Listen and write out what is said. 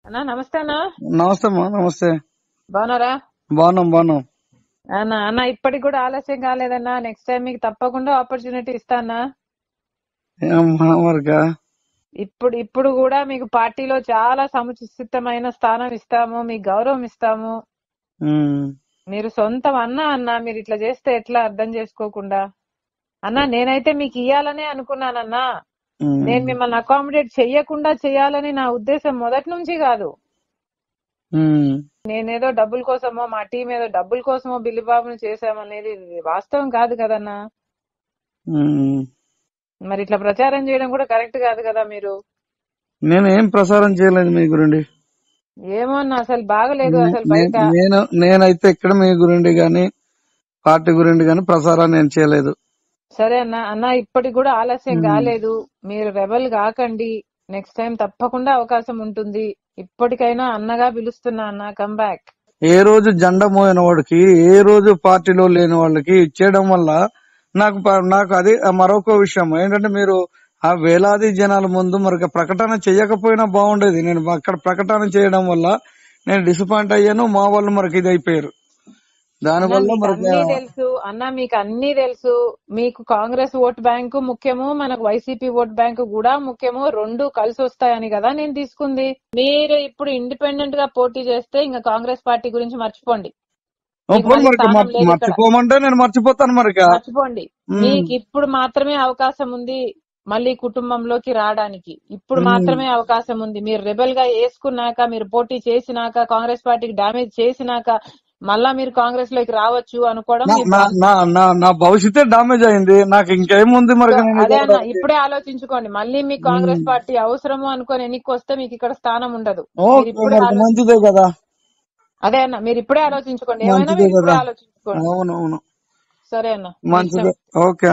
అన్నా నమస్తే అన్నా. నమస్తే అమ్మా. నమస్తే. బాగున్నారా? బాగున్నాం. అన్నా అన్న ఇప్పటికి కూడా ఆలస్యం కాలేదన్నా. నెక్స్ట్ టైం మీకు తప్పకుండా ఆపర్చునిటీ ఇస్తానా. ఏమ్మా మరికా? ఇప్పుడు కూడా మీకు పార్టీలో చాలా సముచితమైన స్థానం ఇస్తాము, మీకు గౌరవం ఇస్తాము. మీరు సొంతం అన్నా మీరు ఇట్లా చేస్తే ఎట్లా అర్థం చేసుకోకుండా? అన్నా నేనైతే మీకు ఇయ్యాలనే అనుకున్నానన్నా. నేను మిమ్మల్ని అకామిడేట్ చెయ్యకుండా చేయాలని నా ఉద్దేశం మొదటి నుంచి కాదు. నేనేదో డబ్బుల కోసమో మా టీం ఏదో డబ్బుల కోసమో బిల్లిబాబుని చేశామనేది వాస్తవం కాదు కదన్నా. మరి ఇట్లా ప్రచారం చేయడం కూడా కరెక్ట్ కాదు కదా. మీరు నేను ఏం ప్రసారం చేయలేదు మీ గురించి. ఏమో అన్న అసలు బాగలేదు అసలు బయట. నేనైతే ఇక్కడ మీ గురించి గాని పార్టీ గురించి గాని ప్రసారం నేను చేయలేదు. సరే అన్న ఇప్పటికి కూడా ఆలస్యం కాలేదు. మీరు రెబల్ కాకండి. నెక్స్ట్ టైం తప్పకుండా అవకాశం ఉంటుంది. ఇప్పటికైనా అన్నగా పిలుస్తున్నా అన్న, కమ్ బ్యాక్. ఏ రోజు జెండా మోయిన వాడికి, ఏ రోజు పార్టీలో లేని వాళ్ళకి ఇచ్చేయడం వల్ల నాకు అది మరొక విషయం ఏంటంటే, మీరు ఆ వేలాది జనాల ముందు మరి ప్రకటన చేయకపోయినా బాగుండేది. నేను అక్కడ ప్రకటన చేయడం వల్ల నేను డిసప్పాయింట్ అయ్యాను. మా వాళ్ళు మరికి ఇది అయిపోయారు. దానివల్ల తెలుసు అన్న, మీకు అన్ని తెలుసు. మీకు కాంగ్రెస్ ఓట్ బ్యాంకు ముఖ్యము, మనకు వైసీపీ ఓట్ బ్యాంకు కూడా ముఖ్యము. రెండు కలిసి వస్తాయని కదా నేను తీసుకుంది. మీరు ఇప్పుడు ఇండిపెండెంట్ గా పోటీ చేస్తే ఇంకా కాంగ్రెస్ పార్టీ గురించి మర్చిపోండి. మర్చిపోమంటే నేను మర్చిపోతాను. మర్చిపోండి. మీకు ఇప్పుడు మాత్రమే అవకాశం ఉంది మళ్ళీ కుటుంబంలోకి రావడానికి. ఇప్పుడు మాత్రమే అవకాశం ఉంది. మీరు రెబల్ గా వేసుకున్నాక, మీరు పోటీ చేసినాక, కాంగ్రెస్ పార్టీకి డామేజ్ చేసినాక మళ్ళా మీరు కాంగ్రెస్ లోకి రావచ్చు అనుకోవడం నా భవిష్యత్తే డామేజ్ అయింది. నాకు ఇంకేముంది మరి. అదే అన్న, ఇప్పుడే ఆలోచించుకోండి. మళ్ళీ మీకు కాంగ్రెస్ పార్టీ అవసరము అనుకొని ఎన్నిక వస్తే మీకు ఇక్కడ స్థానం ఉండదు. మంచిదే కదా. అదే అన్న, మీరు ఇప్పుడే ఆలోచించుకోండి. ఏమైనా మీరు ఇప్పుడే ఆలోచించుకోండి. అవునవును, సరే అన్న, మంచిదే. ఓకే.